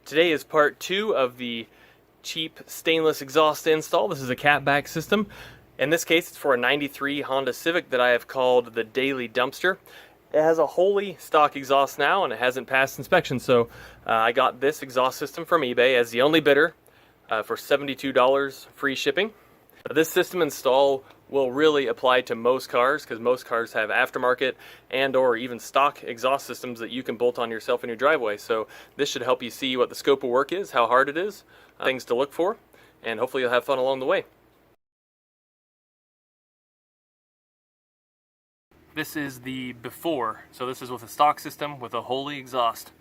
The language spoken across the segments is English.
Today is part 2 of the cheap stainless exhaust install. This is a Catback system. In this case, it's for a 93 Honda Civic that I have called the Daily Dumpster. It has a wholly stock exhaust now and it hasn't passed inspection, so I got this exhaust system from eBay as the only bidder for $72 free shipping. This system install will really apply to most cars because most cars have aftermarket and or even stock exhaust systems that you can bolt on yourself in your driveway. So this should help you see what the scope of work is, how hard it is, things to look for, and hopefully you'll have fun along the way. This is the before. So this is with a stock system with a wholly exhaust.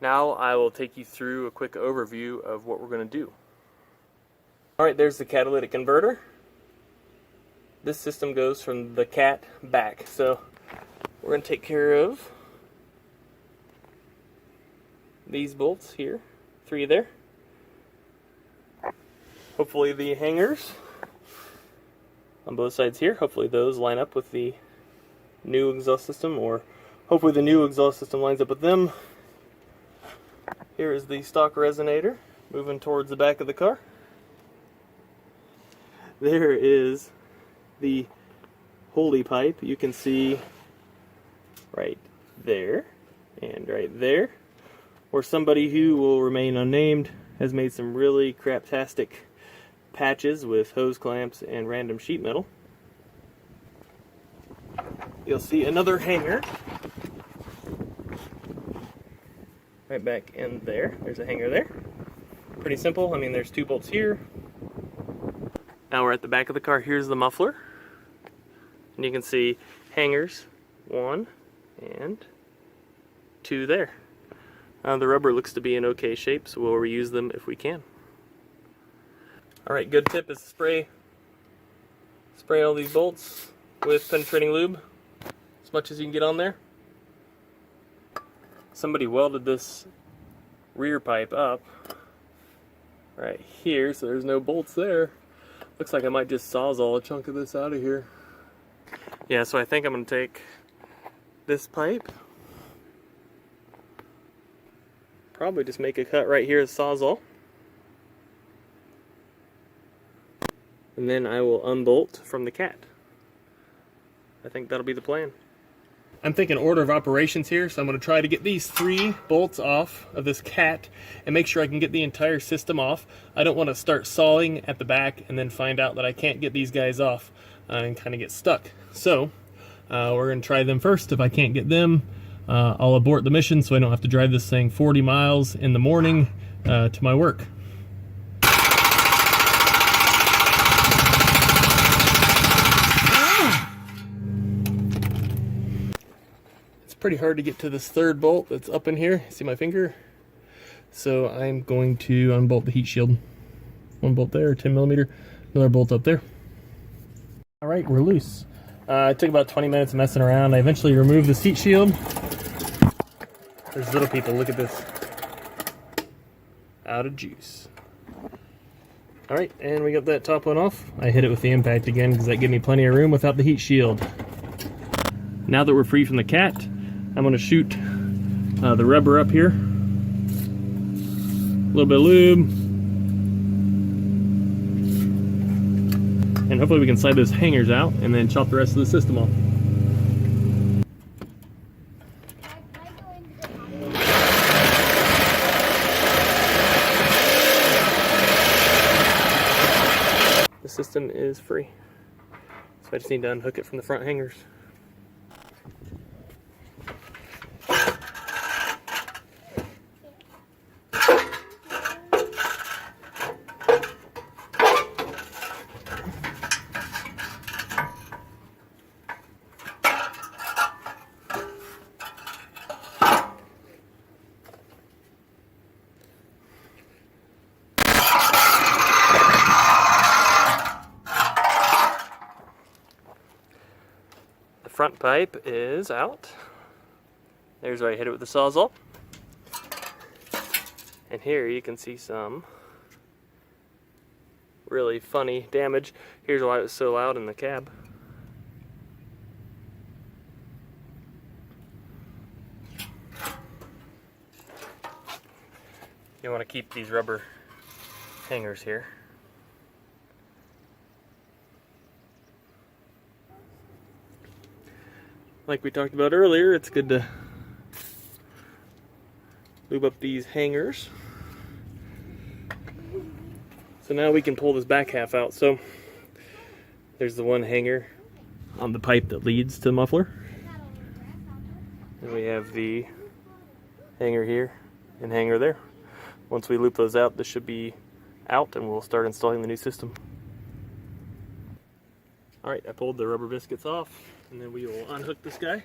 Now I will take you through a quick overview of what we're going to do. Alright, there's the catalytic converter. This system goes from the Catback. So we're going to take care of these bolts here, 3 there. Hopefully the hangers on both sides here, hopefully those line up with the new exhaust system, or hopefully the new exhaust system lines up with them. Here is the stock resonator moving towards the back of the car. There is the holy pipe. You can see right there and right there, where somebody who will remain unnamed has made some really craptastic patches with hose clamps and random sheet metal. You'll see another hanger right back in there. There's a hanger there. Pretty simple. I mean, there's 2 bolts here. Now we're at the back of the car. Here's the muffler. And you can see hangers, 1 and 2 there. The rubber looks to be in okay shape, so we'll reuse them if we can. Alright, good tip is to spray all these bolts with penetrating lube as much as you can get on there. Somebody welded this rear pipe up right here, so there's no bolts there. Looks like I might just sawzall a chunk of this out of here. Yeah, so I think I'm going to take this pipe, probably just make a cut right here as sawzall, and then I will unbolt from the Cat. I think that'll be the plan. I'm thinking order of operations here, so I'm going to try to get these 3 bolts off of this Cat and make sure I can get the entire system off. I don't want to start sawing at the back and then find out that I can't get these guys off and kind of get stuck. So we're going to try them first. If I can't get them, I'll abort the mission so I don't have to drive this thing 40 miles in the morning to my work. Pretty hard to get to this 3rd bolt that's up in here. See my finger? So I'm going to unbolt the heat shield. 1 bolt there, 10mm, another bolt up there. Alright, we're loose. It took about 20 minutes messing around. I eventually removed the heat shield. There's little people, look at this. Out of juice. Alright, and we got that top one off. I hit it with the impact again because that gave me plenty of room without the heat shield. Now that we're free from the Cat, I'm going to shoot the rubber up here. A little bit of lube. And hopefully we can slide those hangers out and then chop the rest of the system off. The system is free. So I just need to unhook it from the front hangers. front pipe is out. There's where I hit it with the Sawzall. And here you can see some really funny damage. Here's why it was so loud in the cab. You want to keep these rubber hangers here. Like we talked about earlier, it's good to lube up these hangers. So now we can pull this back half out. So there's the one hanger on the pipe that leads to the muffler. And we have the hanger here and hanger there. Once we loop those out, this should be out and we'll start installing the new system. Alright, I pulled the rubber biscuits off and then we will unhook this guy.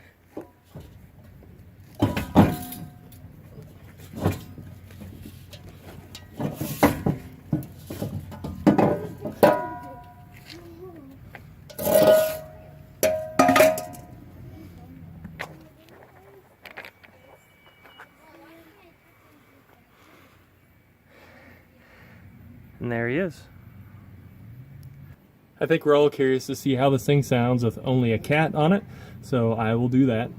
And there he is. I think we're all curious to see how this thing sounds with only a cat on it, so I will do that.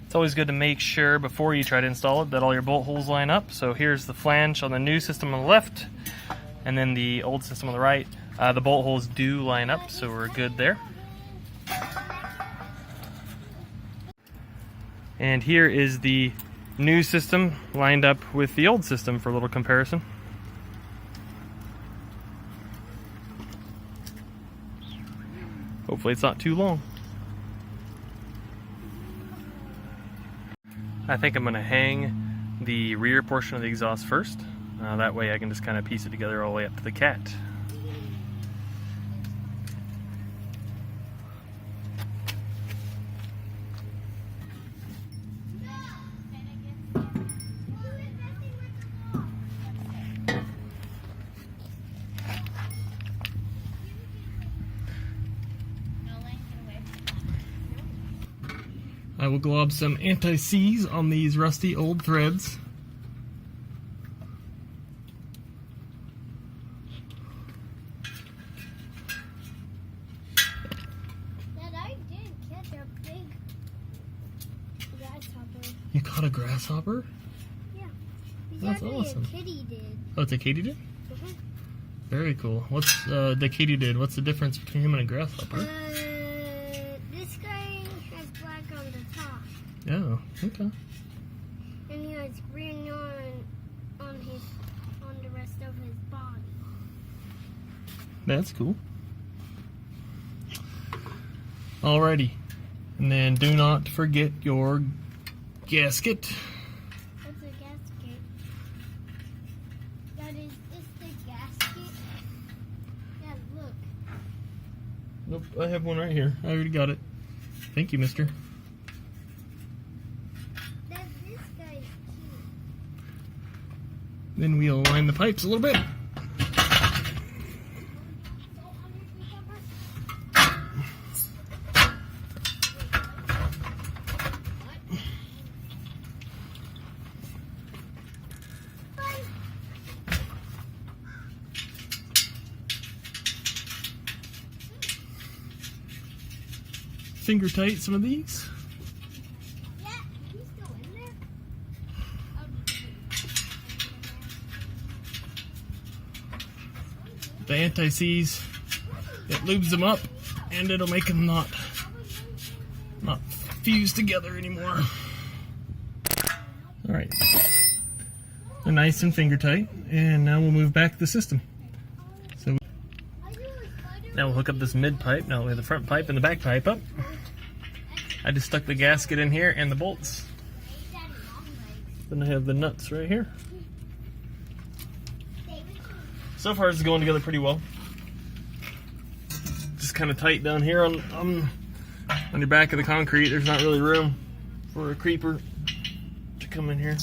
It's always good to make sure before you try to install it that all your bolt holes line up. So here's the flange on the new system on the left and then the old system on the right. The bolt holes do line up, so we're good there. And here is the new system lined up with the old system for a little comparison. Hopefully it's not too long. I think I'm going to hang the rear portion of the exhaust first. That way I can just kind of piece it together all the way up to the cat. I will glob some anti-seize on these rusty old threads. Dad, I did catch a big grasshopper. You caught a grasshopper? Yeah. That's awesome. A kitty did. Oh, it's a Katie did? Very cool. What's the Katie did? What's the difference between him and a grasshopper? This guy has black on the top. Oh, okay. And he has green on the rest of his body. That's cool. Alrighty. And then do not forget your gasket. What's a gasket? That is this the gasket? Dad, look. Nope, I have one right here. I already got it. Thank you, mister. Dad, this guy's cute. Then we'll line the pipes a little bit. Finger tight some of these. Yeah, he's still in there. The anti-seize, it lubes them up and it'll make them not fuse together anymore. Alright, they're nice and finger tight, and now we'll move back the system. So now we'll hook up this mid pipe. Now we have the front pipe and the back pipe up. I just stuck the gasket in here and the bolts. Then I have the nuts right here. So far this is going together pretty well. Just kind of tight down here on your back of the concrete. There's not really room for a creeper to come in here.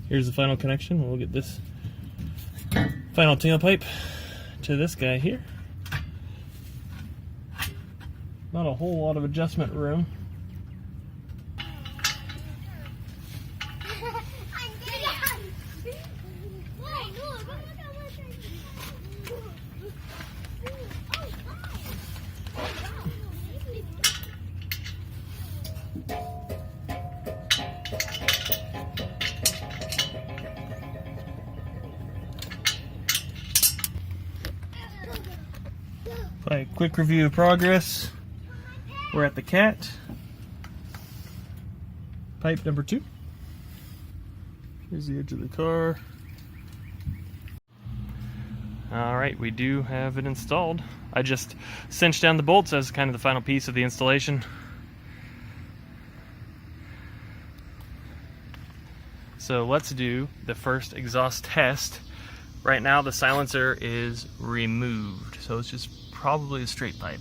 Here's the final connection. We'll get this final tailpipe to this guy here. Not a whole lot of adjustment room. A quick review of progress. We're at the cat. Pipe number 2. Here's the edge of the car. Alright, we do have it installed. I just cinched down the bolts as kind of the final piece of the installation. So let's do the first exhaust test. Right now the silencer is removed, so it's just probably a straight pipe.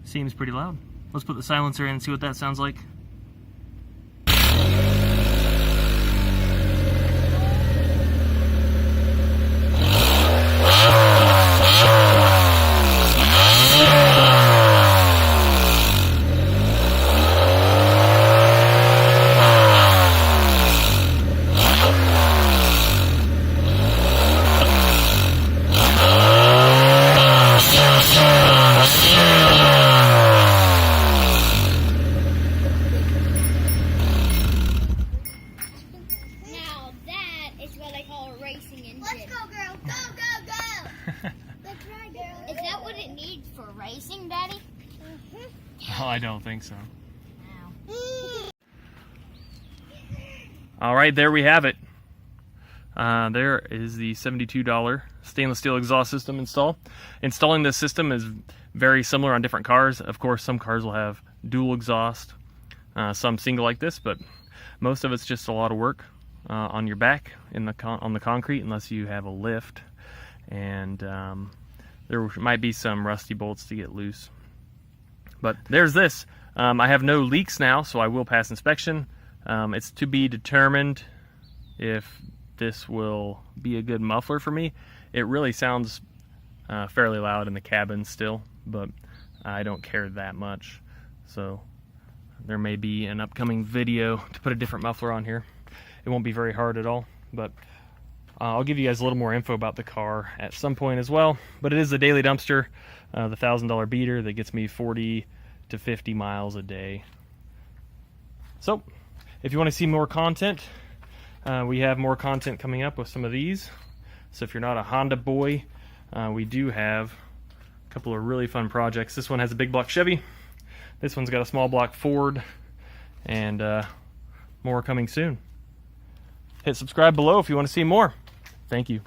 Seems pretty loud. Let's put the silencer in and see what that sounds like. Is that what it needs for racing, Daddy? Oh, I don't think so. All right, there we have it. There is the $72 stainless steel exhaust system install. Installing this system is very similar on different cars. Of course, some cars will have dual exhaust, some single like this, but most of it's just a lot of work on your back on the concrete, unless you have a lift, and there might be some rusty bolts to get loose. But there's this. I have no leaks now, so I will pass inspection. It's to be determined if this will be a good muffler for me. It really sounds fairly loud in the cabin still, but I don't care that much. So there may be an upcoming video to put a different muffler on here. It won't be very hard at all, but I'll give you guys a little more info about the car at some point as well. But it is the daily dumpster, the $1,000 beater that gets me 40 to 50 miles a day. So if you want to see more content, we have more content coming up with some of these. So if you're not a Honda boy, we do have a couple of really fun projects. This one has a big block Chevy. This one's got a small block Ford, and more coming soon. Hit subscribe below if you want to see more. Thank you.